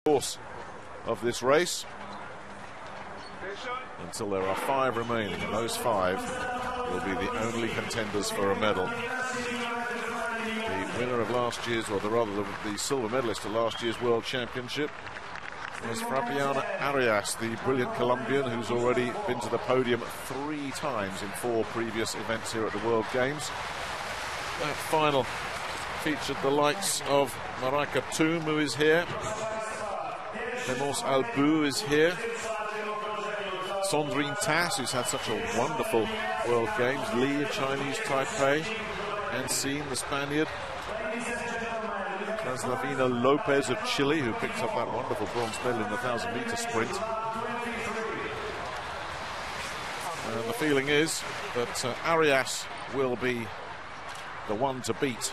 course of this race until there are 5 remaining, and those 5 will be the only contenders for a medal. The winner of last year's, or rather the silver medalist of last year's World Championship was Fabiana Arias, the brilliant Colombian who's already been to the podium 3 times in 4 previous events here at the World Games. That final featured the likes of Marika Toom, who is here. Clemence Albu is here. Sandrine Tass, who's had such a wonderful World Games. Li of Chinese Taipei. Ancine, the Spaniard. Translavina Lopez of Chile, who picked up that wonderful bronze medal in the 1,000-meter sprint. And the feeling is that Arias will be the one to beat.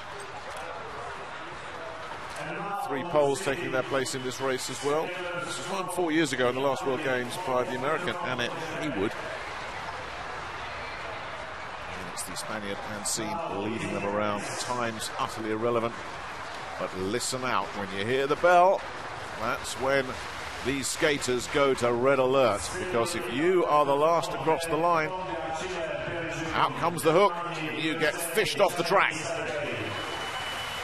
3 Poles taking their place in this race as well. This was won 4 years ago in the last World Games by the American Annette Haywood. And it's the Spaniard Ancine leading them around. Times utterly irrelevant. But listen out, when you hear the bell, that's when these skaters go to red alert. Because if you are the last across the line, out comes the hook, you get fished off the track.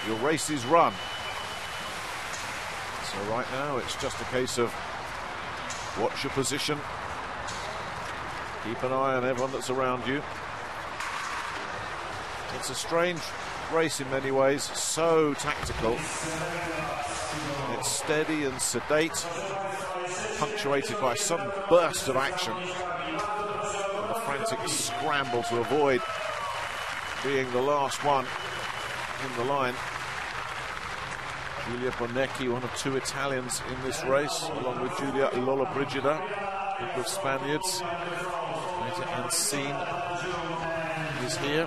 Your race is run. So right now it's just a case of watch your position, keep an eye on everyone that's around you. It's a strange race in many ways, so tactical. It's steady and sedate, punctuated by a sudden burst of action and a frantic scramble to avoid being the last one in the line. Giulia Bonecchi, one of 2 Italians in this race, along with Giulia Lollobrigida, a group of Spaniards. Ancine is here.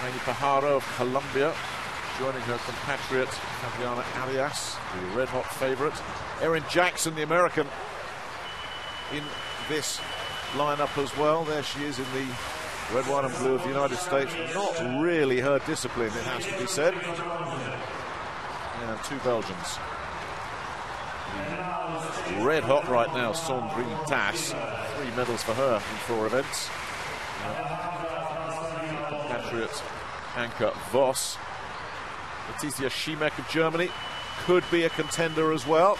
Rainy Pajaro of Colombia, joining her compatriot Fabiana Arias, the red-hot favourite. Erin Jackson, the American, in this lineup as well. There she is in the red, white and blue of the United States. Not really her discipline, it has to be said. And 2 Belgians. Red hot right now, Sandrine Tass. 3 medals for her in 4 events. Compatriot Anke Voss. Letizia Schimek of Germany could be a contender as well.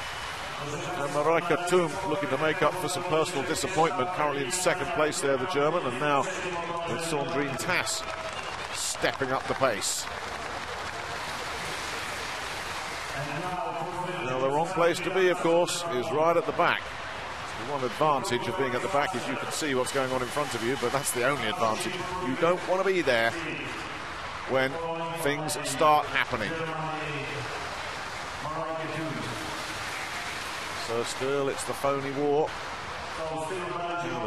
And Marika Toom looking to make up for some personal disappointment. Currently in 2nd place there, the German. And now with Sandrine Tass stepping up the pace. Now the wrong place to be, of course, is right at the back. The one advantage of being at the back is you can see what's going on in front of you, but that's the only advantage. You don't want to be there when things start happening. So still it's the phony war. Now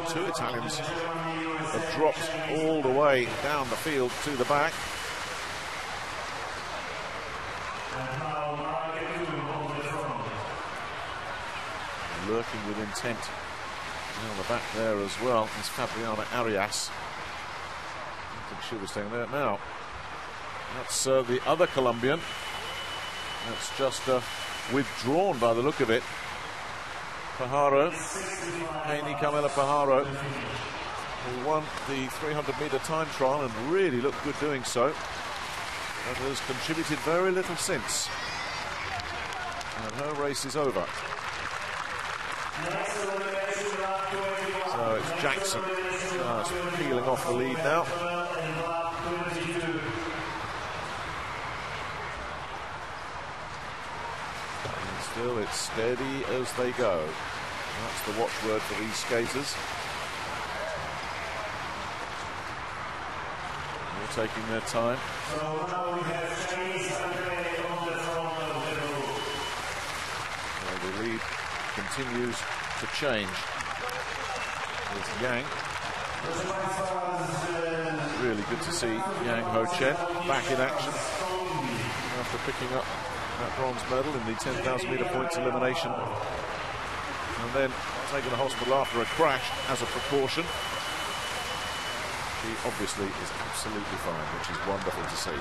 the 2 Italians have dropped all the way down the field to the back. Lurking with intent on the back there as well is Fabiana Arias. I think she was staying there now. That's the other Colombian. That's just withdrawn by the look of it. Pajaro, Haney Camila Pajaro, who won the 300-meter time trial and really looked good doing so, but has contributed very little since. And her race is over. So it's Jackson peeling off the lead now. And still it's steady as they go. That's the watchword for these skaters. They're taking their time. Well, the lead continues to change. There's Yang. Really good to see Yang Ho-Chen back in action after picking up that bronze medal in the 10,000-meter points elimination, and then taken to hospital after a crash as a precaution. She obviously is absolutely fine, which is wonderful to see.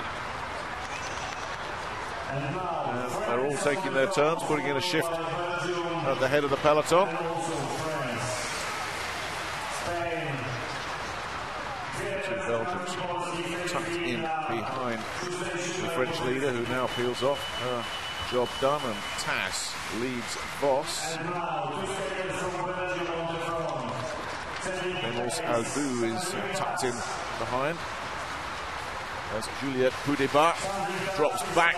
And they're all taking their turns, putting in a shift at the head of the peloton. Two Belgians tucked in behind the French leader, who now peels off. Her job done, and Tass leads Vos. Clémence Albou is tucked in behind, as Juliette Poudébat drops back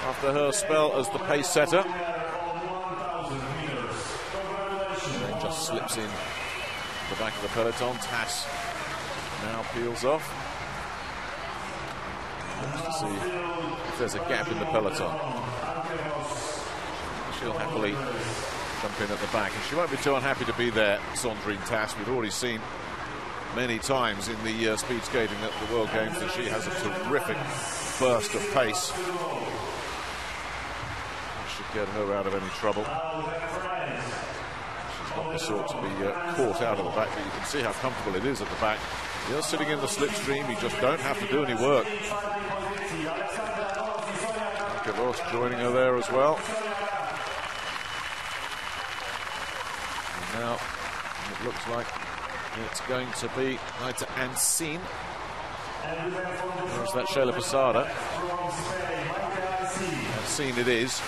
after her spell as the pace setter. And then just slips in the back of the peloton. Tass now peels off. Looks to see if there's a gap in the peloton. She'll happily jump in at the back, and she won't be too unhappy to be there, Sandrine Tass. We've already seen many times in the speed skating at the World Games that she has a terrific burst of pace. That should get her out of any trouble. She's not the sort to be caught out of the back, but you can see how comfortable it is at the back. You're sitting in the slipstream, you just don't have to do any work. Ross joining her there as well. And now it looks like it's going to be Naita Ancine. There's that Sheila Posada. Ancine it is.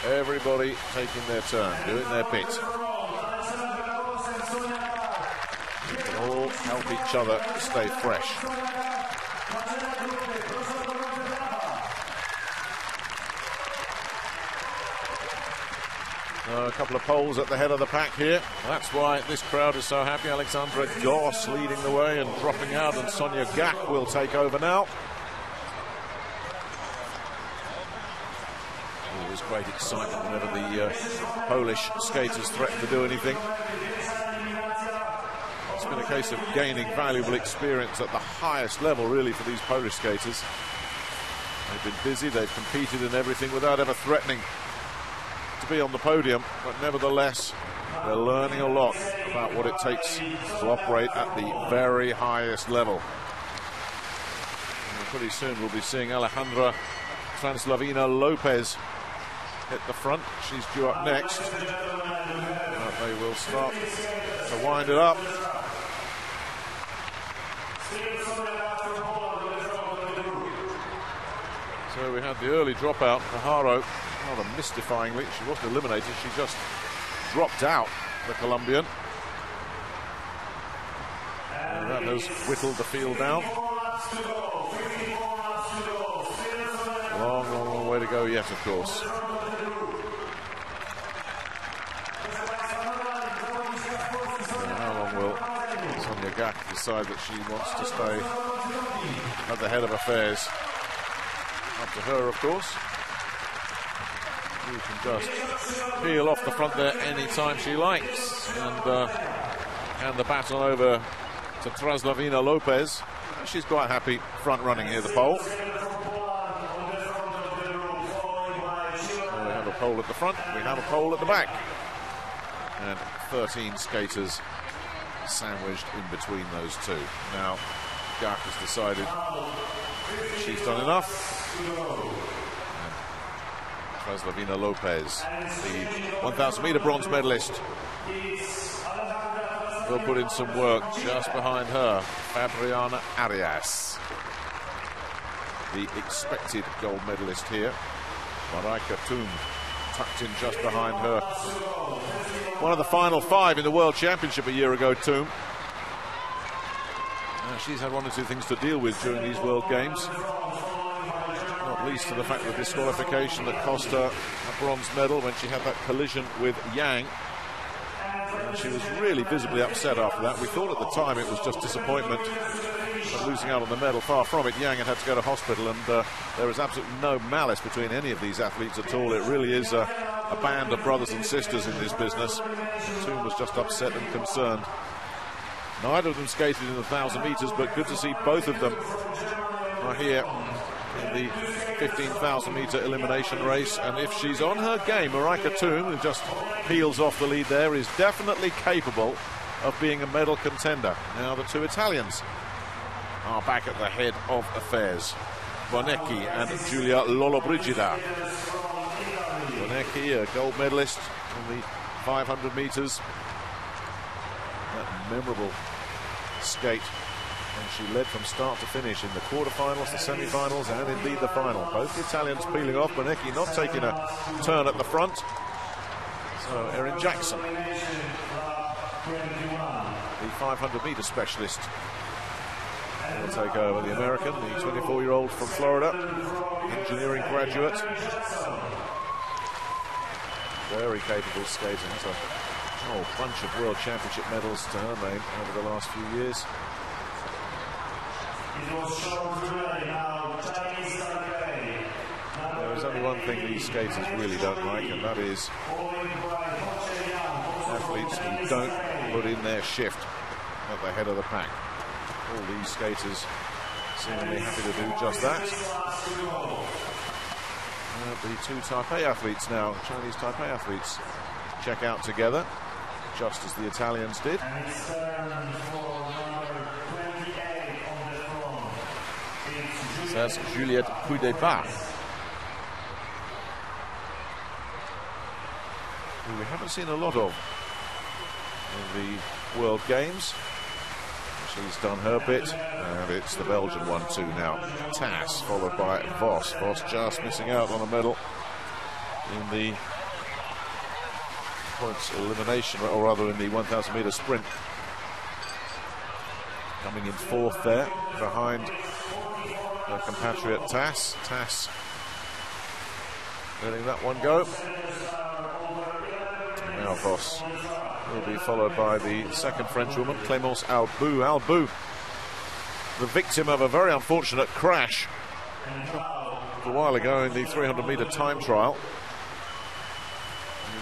Everybody taking their turn, doing their bit. We can all help each other stay fresh. A couple of poles at the head of the pack here. That's why this crowd is so happy. Alexandra Goss leading the way and dropping out, and Sonia Gach will take over now. There's great excitement whenever the Polish skaters threaten to do anything. It's been a case of gaining valuable experience at the highest level, really, for these Polish skaters. They've been busy, they've competed in everything without ever threatening to be on the podium, but nevertheless, they're learning a lot about what it takes to operate at the very highest level. And pretty soon we'll be seeing Alejandra Translavina Lopez hit the front. She's due up next. They will start to wind it up. So we had the early dropout for Haro, rather mystifyingly. She wasn't eliminated, she just dropped out, the Colombian. And that has whittled the field down. Long, long, long way to go yet, of course. How long will Sonia Gach decide that she wants to stay at the head of affairs? Up to her, of course. She can just peel off the front there anytime she likes and hand the baton over to Translavina Lopez. She's quite happy front running here, the pole. So we have a pole at the front, we have a pole at the back. And 13 skaters sandwiched in between those two. Now, Gach has decided she's done enough. Translavina Lopez, the 1,000-meter bronze medalist, will put in some work. Just behind her, Fabriana Arias, the expected gold medalist here. Marijke Thum tucked in just behind her. One of the final 5 in the World Championship a year ago, Thum. She's had 1 or 2 things to deal with during these World Games. Not least to the fact of the disqualification that cost her a bronze medal when she had that collision with Yang. And she was really visibly upset after that. We thought at the time it was just disappointment of losing out on the medal. Far from it. Yang had to go to hospital, and there is absolutely no malice between any of these athletes at all. It really is a band of brothers and sisters in this business. Thum was just upset and concerned. Neither of them skated in the 1,000 metres, but good to see both of them are here in the 15,000-metre elimination race. And if she's on her game, Marijke Thum, who just peels off the lead there, is definitely capable of being a medal contender. Now the two Italians are back at the head of affairs. Bonecchi and Giulia Lollobrigida. Bonecchi, a gold medalist on the 500 meters. That memorable skate. And she led from start to finish in the quarterfinals, the semi-finals, and indeed the final. Both the Italians peeling off. Bonecchi not taking a turn at the front. So Erin Jackson, the 500-meter specialist, will take over. The American, the 24-year-old from Florida, engineering graduate. Very capable skater. Has a whole bunch of World Championship medals to her name over the last few years. There is only one thing these skaters really don't like, and that is athletes who don't put in their shift at the head of the pack. All these skaters seemingly happy to do just that. The two Taipei athletes now, Chinese Taipei athletes, check out together, just as the Italians did. That's Juliette Puydeba, who we haven't seen a lot of in the World Games. She's done her bit, and it's the Belgian one too now. Tass, followed by Vos. Vos just missing out on a medal in the points elimination, or rather in the 1,000 meter sprint. Coming in fourth there, behind her compatriot Tass. Tass letting that one go. And now Vos will be followed by the second Frenchwoman, Clémence Albou. Albou, the victim of a very unfortunate crash a while ago in the 300-meter time trial.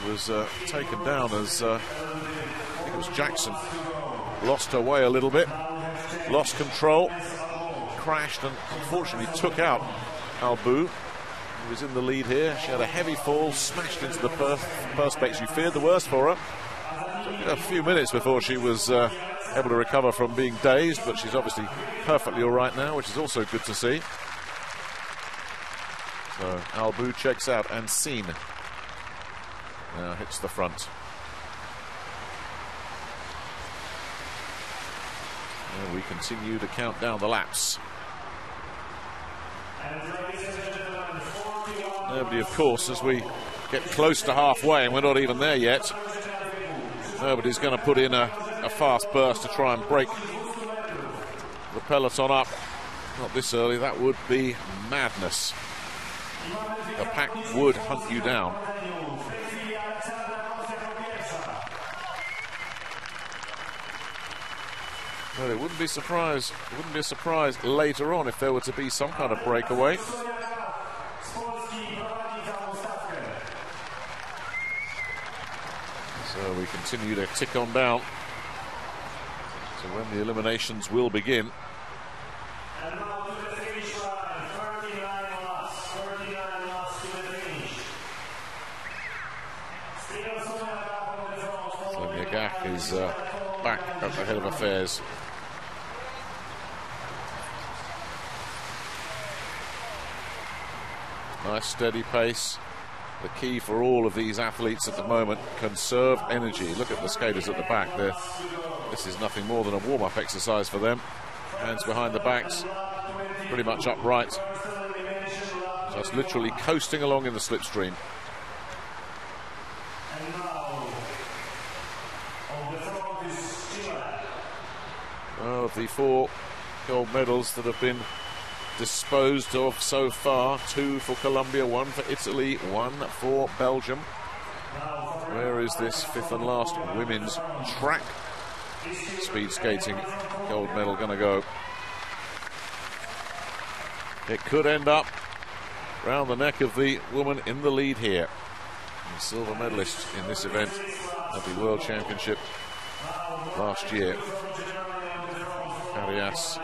He was taken down as I think it was Jackson. Lost her way a little bit, lost control, crashed, and unfortunately took out Albou. He was in the lead here. She had a heavy fall, smashed into the perspex. You feared the worst for her. Took a few minutes before she was able to recover from being dazed, but she's obviously perfectly all right now, which is also good to see. So Albou checks out, and Seen now hits the front. And we continue to count down the laps. Nobody, of course, as we get close to halfway, and we're not even there yet, nobody's going to put in a fast burst to try and break the peloton up. Not this early, that would be madness. The pack would hunt you down. Well, it wouldn't be a surprise later on if there were to be some kind of breakaway. So we continue to tick on down to when the eliminations will begin. So Nyagak is back at the head of affairs. Nice steady pace. The key for all of these athletes at the moment, conserve energy. Look at the skaters at the back there. This is nothing more than a warm-up exercise for them. Hands behind the backs, pretty much upright. Just literally coasting along in the slipstream. Well, of the 4 gold medals that have been disposed of so far, 2 for Colombia, 1 for Italy, 1 for Belgium. Where is this 5th and last women's track speed skating gold medal going to go? It could end up round the neck of the woman in the lead here, the silver medalist in this event of the World Championship last year. Arias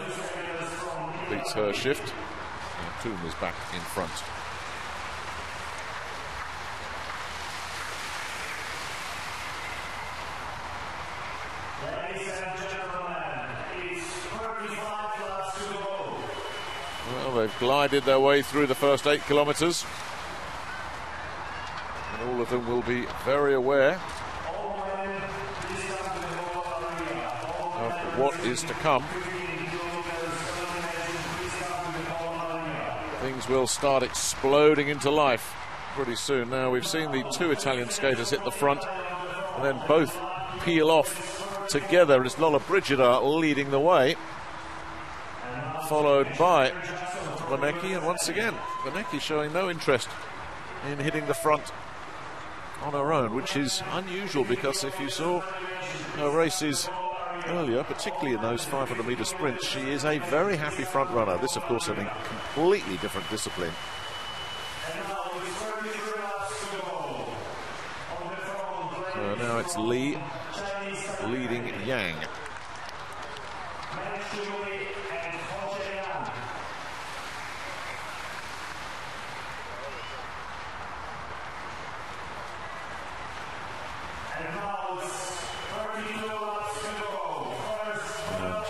completes her shift, and Kuhn is back in front. Well, they've glided their way through the first 8 kilometres. And all of them will be very aware of what is to come. Things will start exploding into life pretty soon. Now, we've seen the 2 Italian skaters hit the front and then both peel off together. It's Lollobrigida leading the way, followed by Vanecki, and once again Vanecki showing no interest in hitting the front on her own, which is unusual, because if you saw her races earlier, particularly in those 500-metre sprints, she is a very happy front runner. This, of course, is a completely different discipline. So now it's Li leading Yang.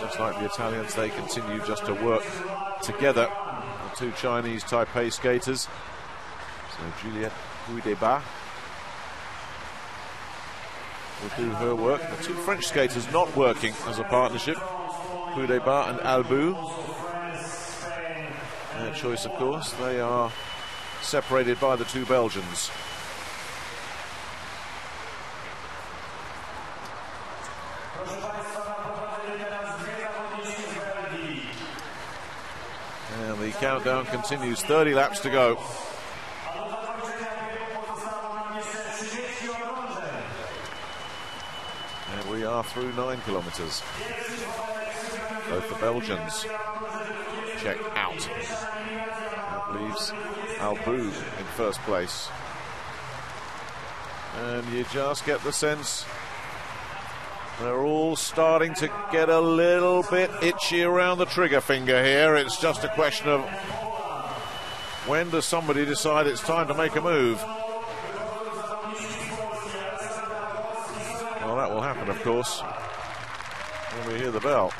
Just like the Italians, they continue just to work together. The 2 Chinese Taipei skaters. So Juliette Huideba will do her work. The 2 French skaters not working as a partnership, Huideba and Albu. Their choice, of course. They are separated by the 2 Belgians. And the countdown continues, 30 laps to go. And we are through 9 kilometres. Both the Belgians check out. That leaves Albu in first place. And you just get the sense they're all starting to get a little bit itchy around the trigger finger here. It's just a question of when does somebody decide it's time to make a move. Well, that will happen, of course, when we hear the bell.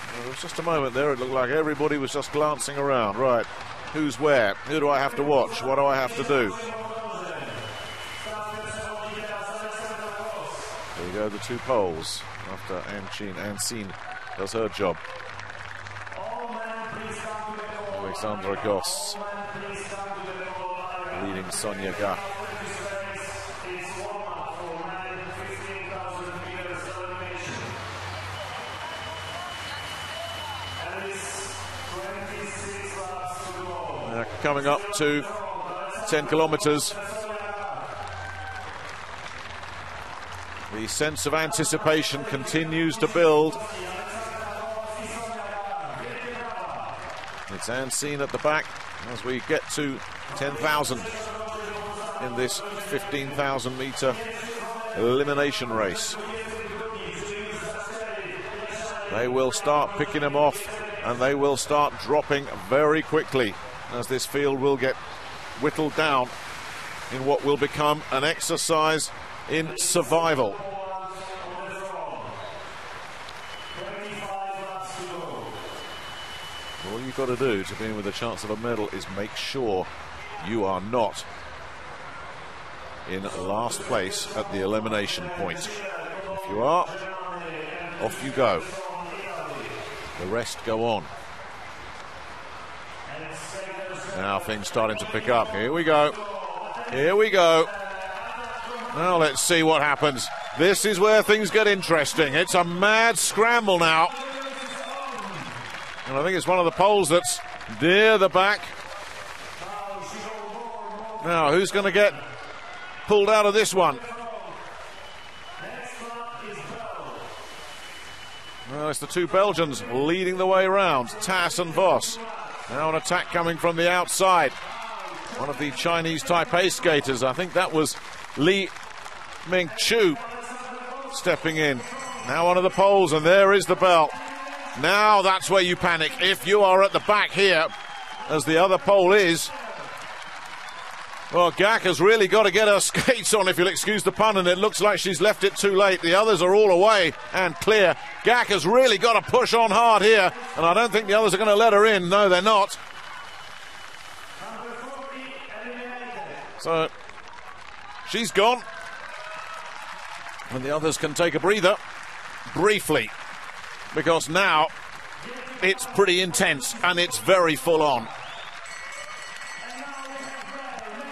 Well, there was just a moment there, it looked like everybody was just glancing around. Right, who's where? Who do I have to watch? What do I have to do? There you go, the 2 poles, after Ancine does her job. Alexandra Goss leading Sonia Gah. Coming up to 10 kilometres. The sense of anticipation continues to build. It's Ancine at the back as we get to 10,000 in this 15,000-metre elimination race. They will start picking them off, and they will start dropping very quickly as this field will get whittled down in what will become an exercise in survival. All you've got to do to be in with a chance of a medal is make sure you are not in last place at the elimination point. If you are, off you go. The rest go on. Now things starting to pick up. Here we go. Here we go. Now let's see what happens. This is where things get interesting. It's a mad scramble now. And I think it's one of the poles that's near the back. Now, who's going to get pulled out of this one? Well, it's the 2 Belgians leading the way around, Tas and Vos. Now an attack coming from the outside. One of the Chinese Taipei skaters, I think that was Li Mingchu, stepping in. Now one of the poles, and there is the bell. Now that's where you panic. If you are at the back here, as the other pole is, Well, Gak has really got to get her skates on, if you'll excuse the pun, and it looks like she's left it too late. The others are all away and clear. Gak has really got to push on hard here, and I don't think the others are going to let her in. No, they're not. So, she's gone. And the others can take a breather, briefly, because now it's pretty intense, and it's very full on.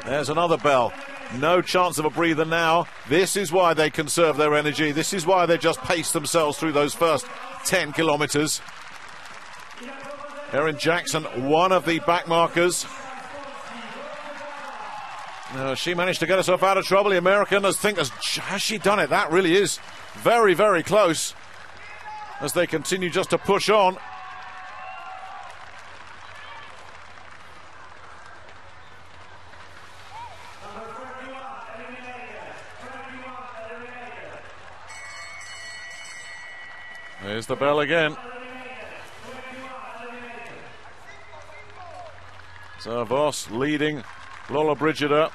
There's another bell. No chance of a breather now. This is why they conserve their energy. This is why they just pace themselves through those first 10 kilometres. Erin Jackson, one of the backmarkers. She managed to get herself out of trouble. The American, has she done it? That really is very, very close as they continue just to push on. There's the bell again. So Voss leading Lola Brigida.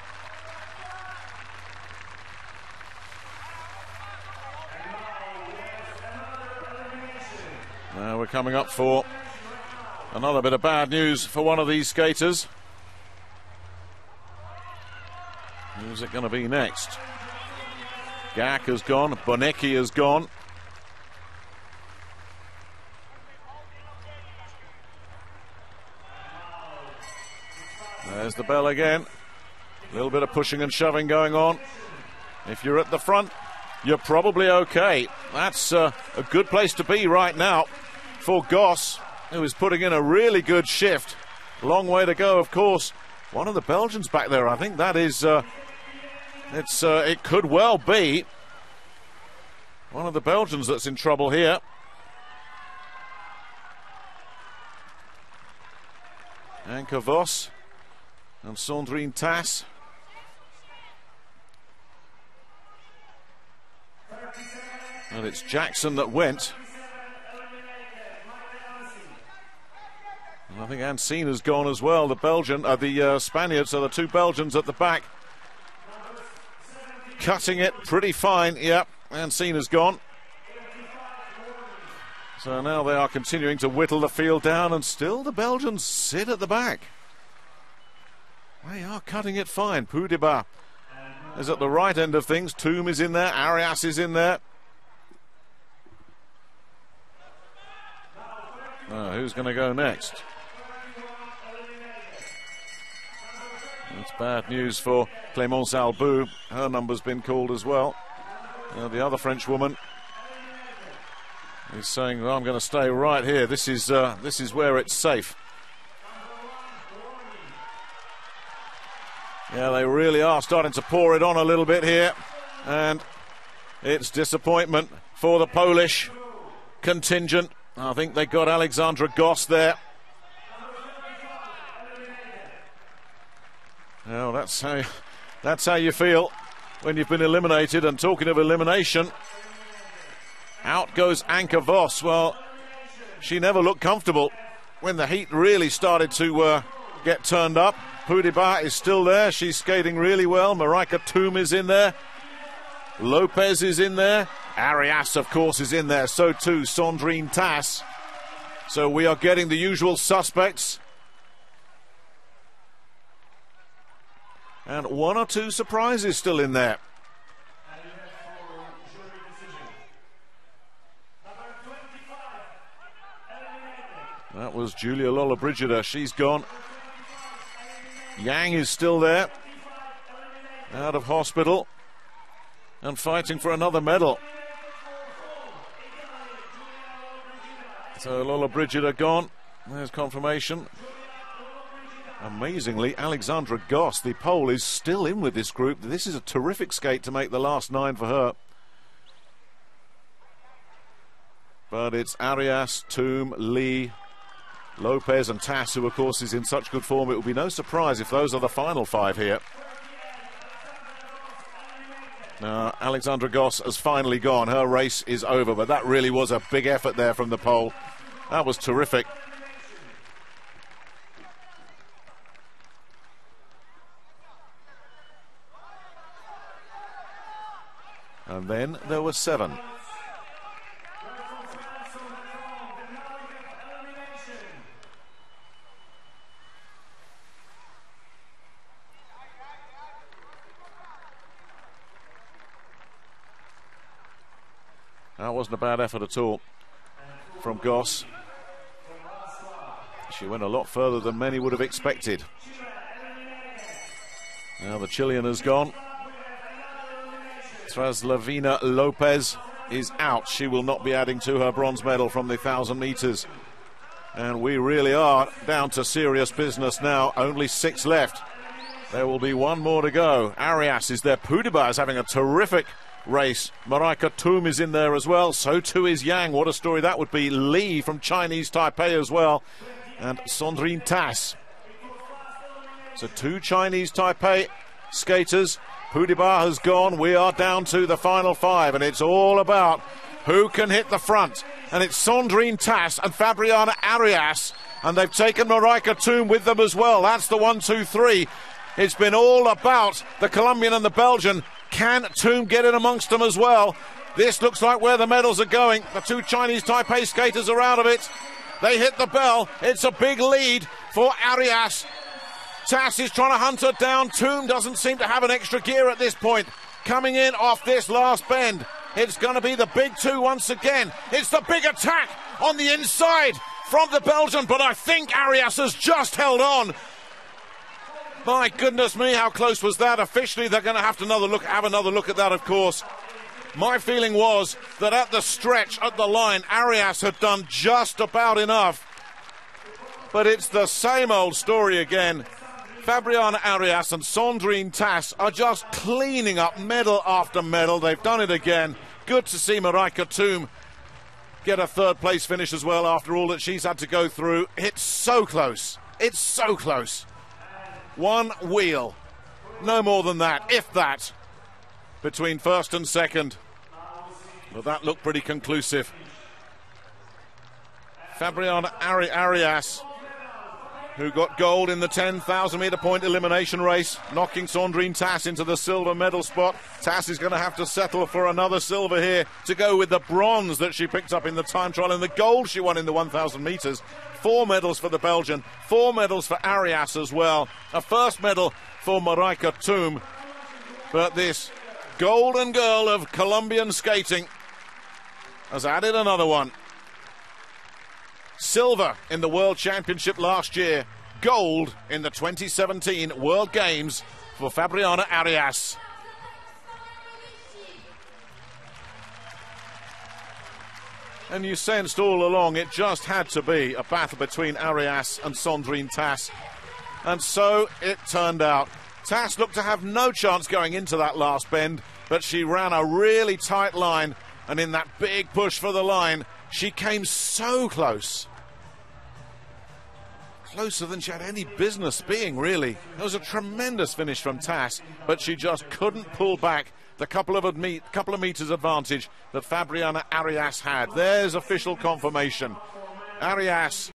Now we're coming up for another bit of bad news for one of these skaters. Who's it going to be next? Gak has gone, Bonecki has gone. There's the bell again. A little bit of pushing and shoving going on. If you're at the front, you're probably okay. That's a good place to be right now for Goss, who is putting in a really good shift. Long way to go, of course. One of the Belgians back there, I think that is... it could well be one of the Belgians that's in trouble here. Anke Vos and Sandrine Tass. And it's Jackson that went. And I think Ancine has gone as well. The Spaniards, so the two Belgians at the back. Cutting it pretty fine. Yep, Ancine has gone. So now they are continuing to whittle the field down, and still the Belgians sit at the back. They are cutting it fine. Poudiba is at the right end of things. Toom is in there. Arias is in there. Who's going to go next? That's bad news for Clémence Albou. Her number's been called as well. The other French woman is saying, well, I'm going to stay right here. This is where it's safe. Yeah, they really are starting to pour it on a little bit here, and it's disappointment for the Polish contingent. I think they got Alexandra Goss there. Well, that's how you feel when you've been eliminated. And talking of elimination, out goes Anke Vos. Well, she never looked comfortable when the heat really started to get turned up. Poudiba is still there. She's skating really well. Marika Toom is in there. Lopez is in there. Arias, of course, is in there. So too Sandrine Tass. So we are getting the usual suspects. And one or two surprises still in there. That was Julia Lollobrigida. She's gone. Yang is still there, out of hospital and fighting for another medal. So Lollobrigida gone. There's confirmation. Amazingly, Alexandra Goss, the Pole, is still in with this group. This is a terrific skate to make the last 9 for her. But it's Arias, Toom, Lee, Lopez and Tass, who of course is in such good form. It will be no surprise if those are the final 5 here. Now, Alexandra Goss has finally gone. Her race is over, but that really was a big effort there from the Pole. That was terrific. And then there were 7. That wasn't a bad effort at all from Goss. She went a lot further than many would have expected. Now the Chilean has gone. Traslavina Lopez is out. She will not be adding to her bronze medal from the 1,000 meters. And we really are down to serious business now. Only 6 left. There will be 1 more to go. Arias is there. Pudiba is having a terrific race. Maraika Tum is in there as well. So too is Yang. What a story that would be. Li from Chinese Taipei as well. And Sandrine Tas. So 2 Chinese Taipei skaters. Pudiba has gone. We are down to the final 5, and it's all about who can hit the front. And it's Sandrine Tas and Fabriana Arias, and they've taken Maraika Tum with them as well. That's the 1, 2, 3. It's been all about the Colombian and the Belgian. Can Tum get in amongst them as well? This looks like where the medals are going. The 2 Chinese Taipei skaters are out of it. They hit the bell. It's a big lead for Arias. Tas is trying to hunt her down. Tum doesn't seem to have an extra gear at this point. Coming in off this last bend. It's going to be the big 2 once again. It's the big attack on the inside from the Belgian, but I think Arias has just held on. My goodness me, how close was that? Officially, they're going to have another look at that, of course. My feeling was that at the stretch, at the line, Arias had done just about enough. But it's the same old story again. Fabriana Arias and Sandrine Tas are just cleaning up medal after medal. They've done it again. Good to see Maraika Tum get a 3rd place finish as well after all that she's had to go through. It's so close. It's so close. 1 wheel. No more than that, if that, between 1st and 2nd. But that looked pretty conclusive. Fabriana Arias, who got gold in the 10,000 meter point elimination race, knocking Sandrine Tas into the silver medal spot. Tas is going to have to settle for another silver here to go with the bronze that she picked up in the time trial and the gold she won in the 1,000 meters. 4 medals for the Belgian, 4 medals for Arias as well. A 1st medal for Maraika Tum. But this golden girl of Colombian skating has added another one. Silver in the World Championship last year. Gold in the 2017 World Games for Fabriana Arias. And you sensed all along it just had to be a battle between Arias and Sandrine Tas. And so it turned out. Tas looked to have no chance going into that last bend, but she ran a really tight line, and in that big push for the line, she came so close. Closer than she had any business being, really. It was a tremendous finish from Tas, but she just couldn't pull back the couple of meters advantage that Fabriana Arias had. There's official confirmation. Arias